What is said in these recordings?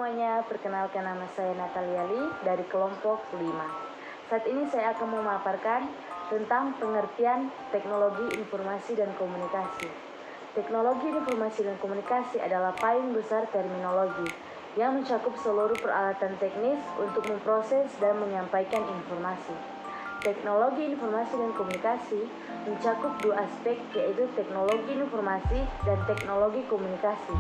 semuanya, perkenalkan nama saya Natalia Lee dari kelompok 5. Saat ini saya akan memaparkan tentang pengertian teknologi informasi dan komunikasi. Teknologi informasi dan komunikasi adalah payung besar terminologi yang mencakup seluruh peralatan teknis untuk memproses dan menyampaikan informasi. Teknologi informasi dan komunikasi mencakup dua aspek, yaitu teknologi informasi dan teknologi komunikasi.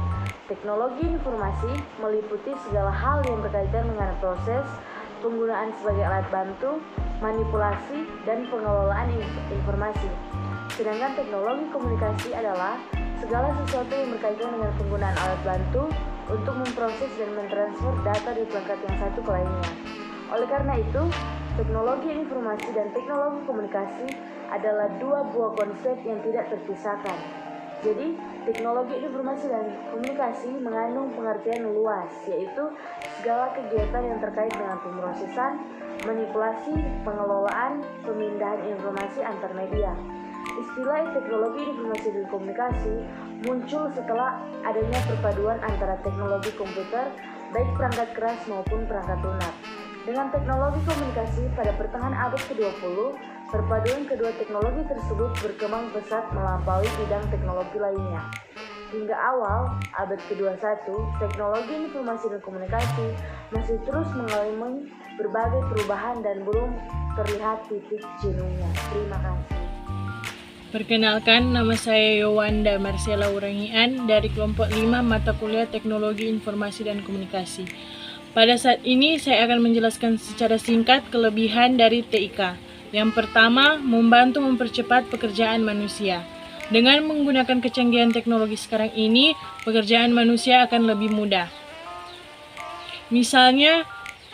Teknologi informasi meliputi segala hal yang berkaitan dengan proses, penggunaan sebagai alat bantu, manipulasi, dan pengelolaan informasi. Sedangkan teknologi komunikasi adalah segala sesuatu yang berkaitan dengan penggunaan alat bantu untuk memproses dan mentransfer data dari perangkat yang satu ke lainnya. Oleh karena itu, teknologi informasi dan teknologi komunikasi adalah dua buah konsep yang tidak terpisahkan. Jadi, teknologi informasi dan komunikasi mengandung pengertian luas, yaitu segala kegiatan yang terkait dengan pemrosesan, manipulasi, pengelolaan, pemindahan informasi antar media. Istilah teknologi informasi dan komunikasi muncul setelah adanya perpaduan antara teknologi komputer, baik perangkat keras maupun perangkat lunak. Dengan teknologi komunikasi pada pertengahan abad ke-20, perpaduan kedua teknologi tersebut berkembang pesat melampaui bidang teknologi lainnya. Hingga awal abad ke-21, teknologi informasi dan komunikasi masih terus mengalami berbagai perubahan dan belum terlihat titik jenuhnya. Terima kasih. Perkenalkan, nama saya Yowanda Marcella Urangian dari kelompok 5 mata kuliah Teknologi Informasi dan Komunikasi. Pada saat ini saya akan menjelaskan secara singkat kelebihan dari TIK. Yang pertama, membantu mempercepat pekerjaan manusia. Dengan menggunakan kecanggihan teknologi sekarang ini, pekerjaan manusia akan lebih mudah. Misalnya,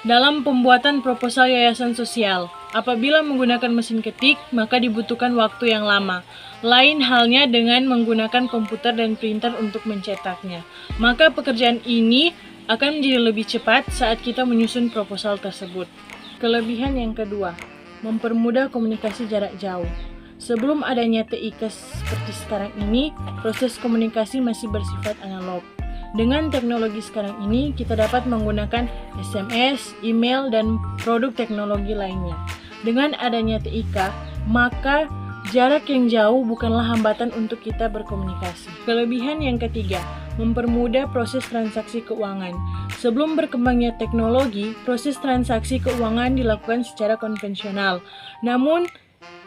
dalam pembuatan proposal yayasan sosial, apabila menggunakan mesin ketik, maka dibutuhkan waktu yang lama. Lain halnya dengan menggunakan komputer dan printer untuk mencetaknya. Maka pekerjaan ini akan menjadi lebih cepat saat kita menyusun proposal tersebut. Kelebihan yang kedua, mempermudah komunikasi jarak jauh. Sebelum adanya TIK seperti sekarang ini, proses komunikasi masih bersifat analog. Dengan teknologi sekarang ini, kita dapat menggunakan SMS, email, dan produk teknologi lainnya. Dengan adanya TIK, maka jarak yang jauh bukanlah hambatan untuk kita berkomunikasi. Kelebihan yang ketiga, mempermudah proses transaksi keuangan. Sebelum berkembangnya teknologi, proses transaksi keuangan dilakukan secara konvensional. Namun,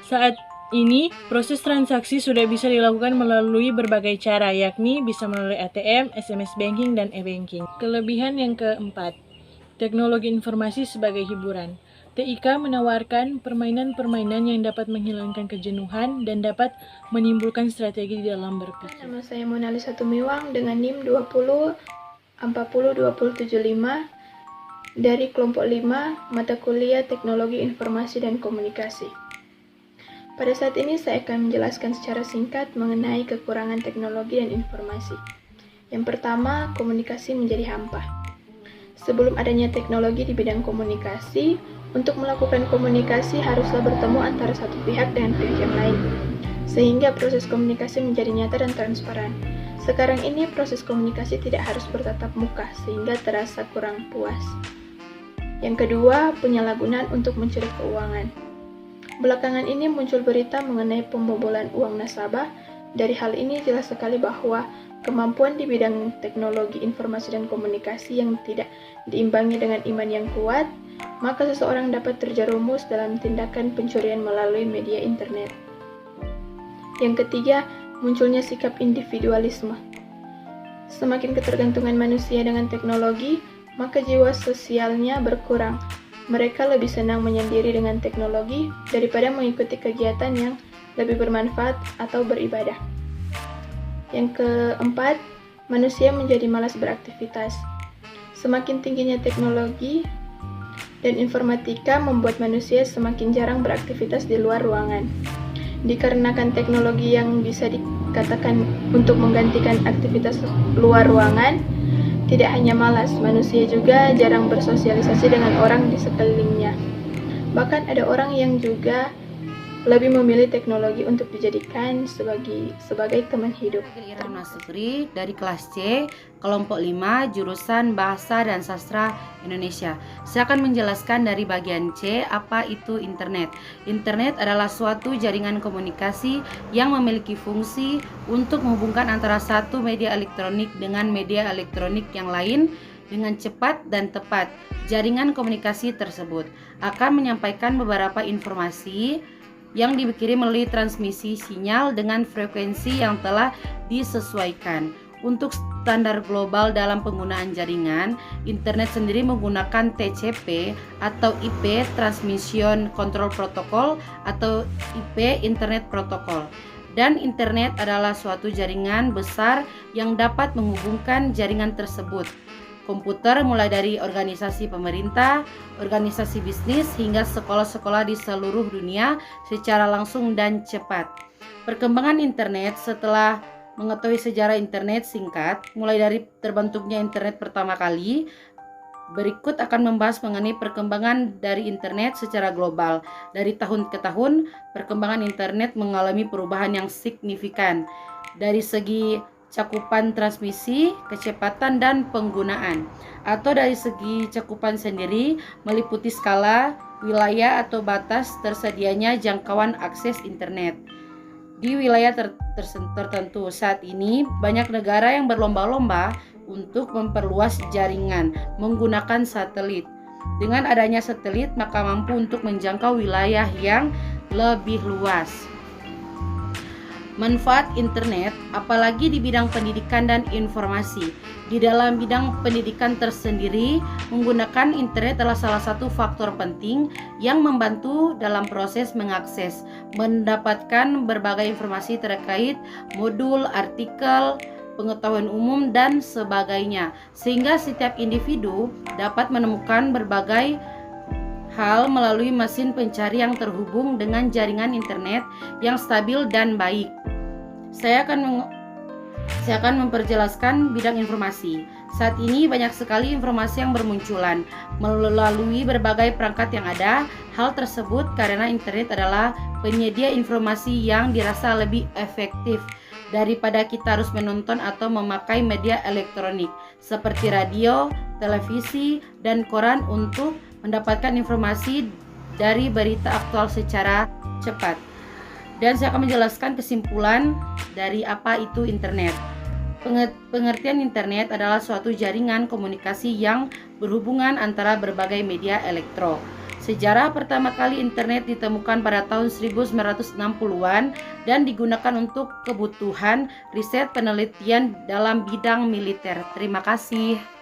saat ini, proses transaksi sudah bisa dilakukan melalui berbagai cara, yakni bisa melalui ATM, SMS banking, dan e-banking. Kelebihan yang keempat, teknologi informasi sebagai hiburan. TIK menawarkan permainan-permainan yang dapat menghilangkan kejenuhan dan dapat menimbulkan strategi di dalam berpikir. Nama saya Monalisa Tumiwang dengan NIM 20402075 dari kelompok 5 mata kuliah Teknologi Informasi dan Komunikasi. Pada saat ini saya akan menjelaskan secara singkat mengenai kekurangan teknologi dan informasi. Yang pertama, komunikasi menjadi hampa. Sebelum adanya teknologi di bidang komunikasi, untuk melakukan komunikasi haruslah bertemu antara satu pihak dengan pihak yang lain, sehingga proses komunikasi menjadi nyata dan transparan. Sekarang ini proses komunikasi tidak harus bertatap muka, sehingga terasa kurang puas. Yang kedua, penyalahgunaan untuk mencuri keuangan. Belakangan ini muncul berita mengenai pembobolan uang nasabah. Dari hal ini jelas sekali bahwa kemampuan di bidang teknologi informasi dan komunikasi yang tidak diimbangi dengan iman yang kuat, maka seseorang dapat terjerumus dalam tindakan pencurian melalui media internet. Yang ketiga, munculnya sikap individualisme. Semakin ketergantungan manusia dengan teknologi, maka jiwa sosialnya berkurang. Mereka lebih senang menyendiri dengan teknologi daripada mengikuti kegiatan yang lebih bermanfaat atau beribadah. Yang keempat, manusia menjadi malas beraktivitas. Semakin tingginya teknologi dan informatika membuat manusia semakin jarang beraktivitas di luar ruangan. Dikarenakan teknologi yang bisa dikatakan untuk menggantikan aktivitas luar ruangan, tidak hanya malas, manusia juga jarang bersosialisasi dengan orang di sekelilingnya. Bahkan ada orang yang juga lebih memilih teknologi untuk dijadikan sebagai teman hidup. Irana Sukri dari kelas C, kelompok 5, jurusan Bahasa dan Sastra Indonesia. Saya akan menjelaskan dari bagian C, apa itu internet. Internet adalah suatu jaringan komunikasi yang memiliki fungsi untuk menghubungkan antara satu media elektronik dengan media elektronik yang lain dengan cepat dan tepat. Jaringan komunikasi tersebut akan menyampaikan beberapa informasi yang dikirim melalui transmisi sinyal dengan frekuensi yang telah disesuaikan. Untuk standar global dalam penggunaan jaringan, internet sendiri menggunakan TCP atau IP Transmission Control Protocol atau IP Internet Protocol. Dan internet adalah suatu jaringan besar yang dapat menghubungkan jaringan tersebut. Komputer mulai dari organisasi pemerintah, organisasi bisnis, hingga sekolah-sekolah di seluruh dunia secara langsung dan cepat. Perkembangan internet. Setelah mengetahui sejarah internet singkat, mulai dari terbentuknya internet pertama kali, berikut akan membahas mengenai perkembangan dari internet secara global. Dari tahun ke tahun, perkembangan internet mengalami perubahan yang signifikan dari segi cakupan transmisi, kecepatan, dan penggunaan. Atau dari segi cakupan sendiri, meliputi skala, wilayah, atau batas tersedianya jangkauan akses internet di wilayah tertentu. Saat ini, banyak negara yang berlomba-lomba untuk memperluas jaringan menggunakan satelit. Dengan adanya satelit, maka mampu untuk menjangkau wilayah yang lebih luas. Manfaat internet, apalagi di bidang pendidikan dan informasi. Di dalam bidang pendidikan tersendiri, menggunakan internet adalah salah satu faktor penting yang membantu dalam proses mengakses, mendapatkan berbagai informasi terkait modul, artikel, pengetahuan umum, dan sebagainya. Sehingga setiap individu dapat menemukan berbagai hal melalui mesin pencari yang terhubung dengan jaringan internet yang stabil dan baik. Saya akan memperjelaskan bidang informasi. Saat ini banyak sekali informasi yang bermunculan melalui berbagai perangkat yang ada. Hal tersebut karena internet adalah penyedia informasi yang dirasa lebih efektif daripada kita harus menonton atau memakai media elektronik seperti radio, televisi, dan koran untuk mendapatkan informasi dari berita aktual secara cepat. Dan saya akan menjelaskan kesimpulan dari apa itu internet. Pengertian internet adalah suatu jaringan komunikasi yang berhubungan antara berbagai media elektro. Sejarah pertama kali internet ditemukan pada tahun 1960-an dan digunakan untuk kebutuhan riset penelitian dalam bidang militer. Terima kasih.